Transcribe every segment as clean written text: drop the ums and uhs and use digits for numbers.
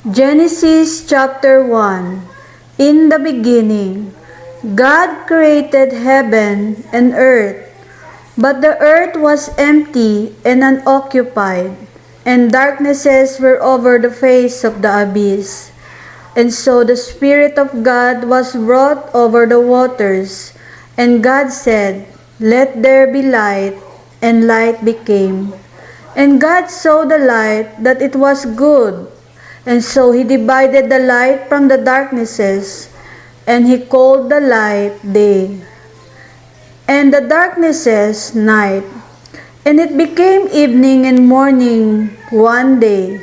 Genesis chapter 1. In the beginning, God created heaven and earth, but the earth was empty and unoccupied, and darknesses were over the face of the abyss. And so the Spirit of God was brought over the waters, and God said, "Let there be light," and light became. And God saw the light that it was good. And so he divided the light from the darknesses, and he called the light day, and the darknesses night. And it became evening and morning one day.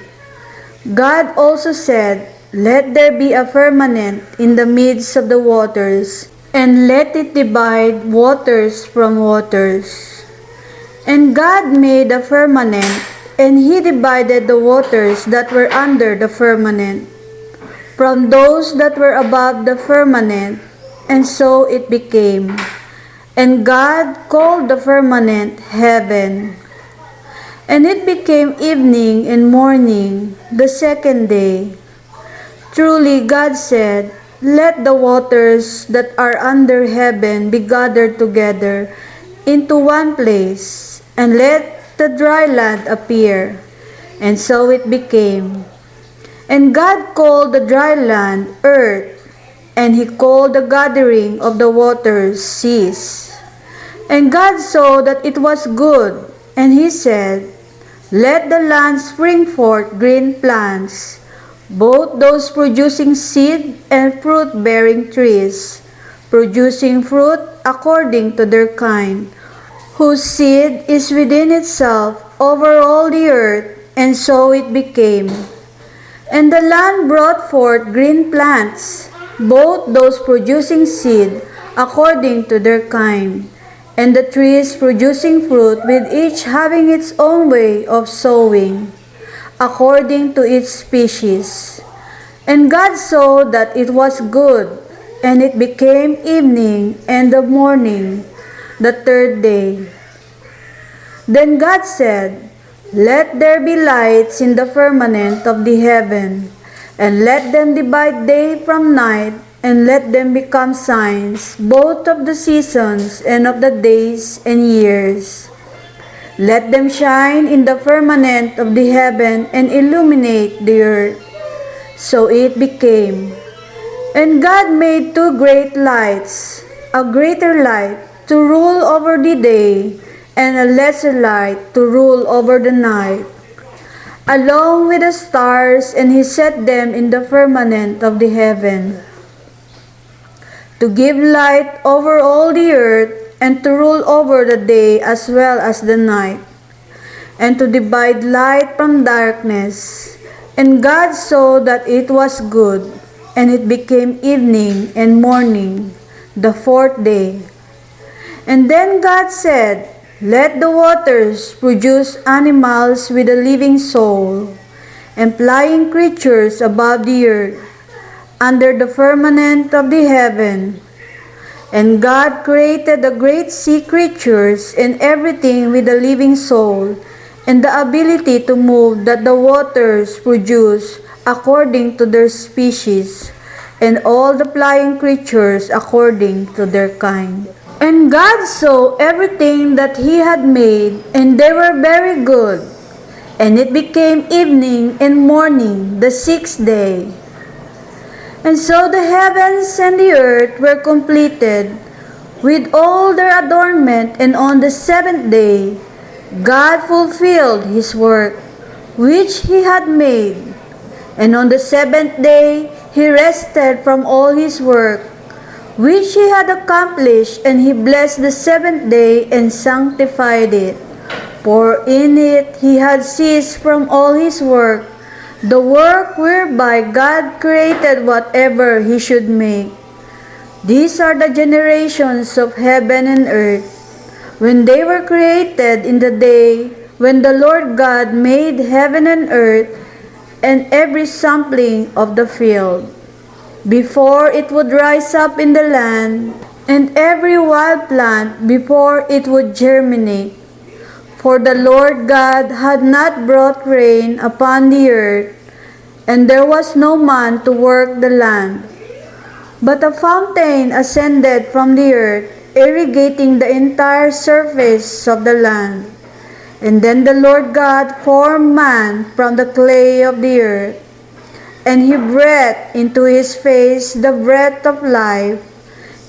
God also said, "Let there be a firmament in the midst of the waters, and let it divide waters from waters." And God made a firmament, and he divided the waters that were under the firmament from those that were above the firmament, and so it became. And God called the firmament heaven. And it became evening and morning the second day. Truly God said, "Let the waters that are under heaven be gathered together into one place, and let the dry land appear." And so it became. And God called the dry land earth, and he called the gathering of the waters seas. And God saw that it was good, and he said, "Let the land spring forth green plants, both those producing seed and fruit-bearing trees, producing fruit according to their kind, whose seed is within itself over all the earth." And so it became. And the land brought forth green plants, both those producing seed according to their kind, and the trees producing fruit, with each having its own way of sowing, according to its species. And God saw that it was good, and it became evening and the morning, the third day. Then God said, "Let there be lights in the firmament of the heaven, and let them divide day from night, and let them become signs, both of the seasons and of the days and years. Let them shine in the firmament of the heaven and illuminate the earth." So it became. And God made two great lights, a greater light to rule over the day, and a lesser light to rule over the night, along with the stars, and he set them in the firmament of the heaven, to give light over all the earth, and to rule over the day as well as the night, and to divide light from darkness. And God saw that it was good, and it became evening and morning, the fourth day. And then God said, "Let the waters produce animals with a living soul, and flying creatures above the earth, under the firmament of the heaven." And God created the great sea creatures and everything with a living soul, and the ability to move that the waters produce according to their species, and all the flying creatures according to their kind. And God saw everything that he had made, and they were very good. And it became evening and morning, the sixth day. And so the heavens and the earth were completed with all their adornment, and on the seventh day God fulfilled his work which he had made. And on the seventh day he rested from all his work which he had accomplished, and he blessed the seventh day and sanctified it. For in it he had ceased from all his work, the work whereby God created whatever he should make. These are the generations of heaven and earth, when they were created in the day when the Lord God made heaven and earth, and every sapling of the field, before it would rise up in the land, and every wild plant before it would germinate. For the Lord God had not brought rain upon the earth, and there was no man to work the land. But a fountain ascended from the earth, irrigating the entire surface of the land. And then the Lord God formed man from the clay of the earth, and he breathed into his face the breath of life,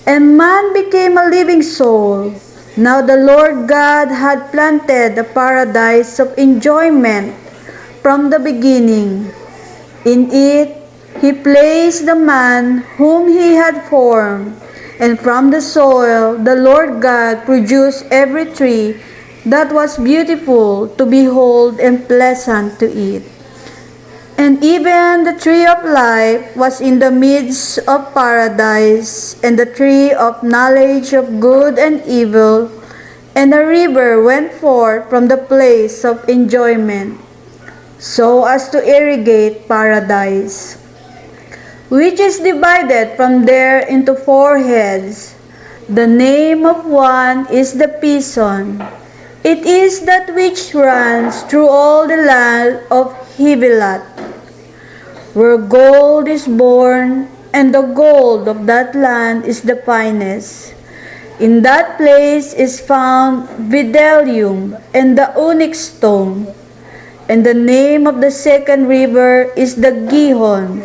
and man became a living soul. Now the Lord God had planted a paradise of enjoyment from the beginning. In it he placed the man whom he had formed, and from the soil the Lord God produced every tree that was beautiful to behold and pleasant to eat. And even the tree of life was in the midst of paradise, and the tree of knowledge of good and evil, and a river went forth from the place of enjoyment, so as to irrigate paradise, which is divided from there into 4 heads. The name of one is the Pison. It is that which runs through all the land of Havilah, where gold is born, and the gold of that land is the finest. In that place is found bdellium and the onyx stone. And the name of the second river is the Gihon.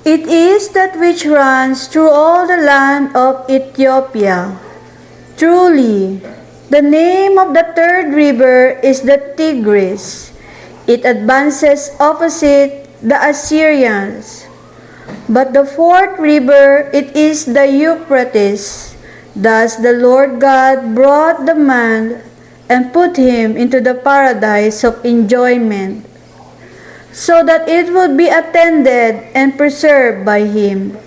It is that which runs through all the land of Ethiopia. Truly, the name of the third river is the Tigris. It advances opposite the Assyrians. But the fourth river, it is the Euphrates. Thus the Lord God brought the man and put him into the paradise of enjoyment, so that it would be attended and preserved by him.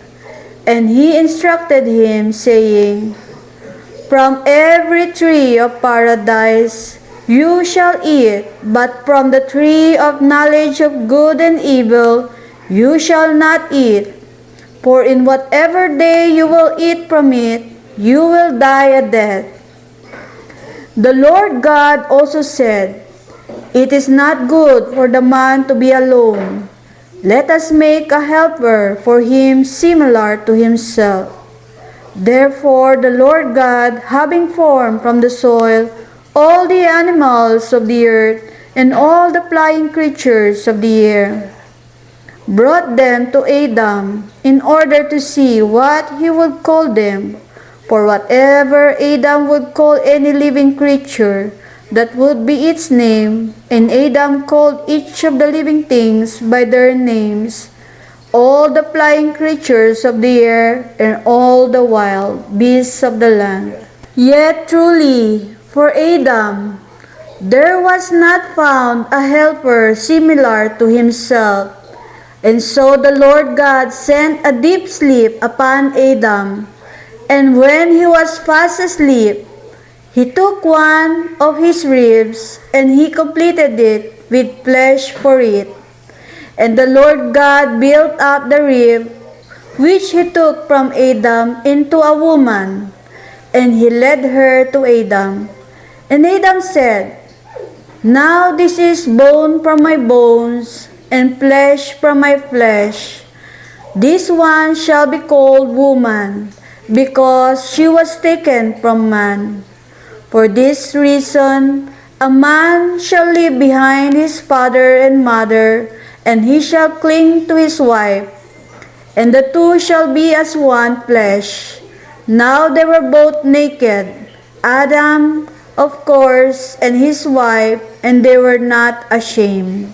And he instructed him, saying, From every tree of paradise you shall eat, but from the tree of knowledge of good and evil you shall not eat. For in whatever day you will eat from it, you will die a death. The Lord God also said, It is not good for the man to be alone. Let us make a helper for him similar to himself. Therefore the Lord God, having formed from the soil all the animals of the earth and all the flying creatures of the air, brought them to Adam in order to see what he would call them. For whatever Adam would call any living creature, that would be its name. And Adam called each of the living things by their names, all the flying creatures of the air, and all the wild beasts of the land. Yet truly, for Adam, there was not found a helper similar to himself. And so the Lord God sent a deep sleep upon Adam, and when he was fast asleep, he took one of his ribs, and he completed it with flesh for it. And the Lord God built up the rib which he took from Adam into a woman, and he led her to Adam. And Adam said, Now this is bone from my bones, and flesh from my flesh. This one shall be called woman, because she was taken from man. For this reason, a man shall leave behind his father and mother, and he shall cling to his wife, and the two shall be as one flesh. Now they were both naked, Adam, of course, and his wife, and they were not ashamed.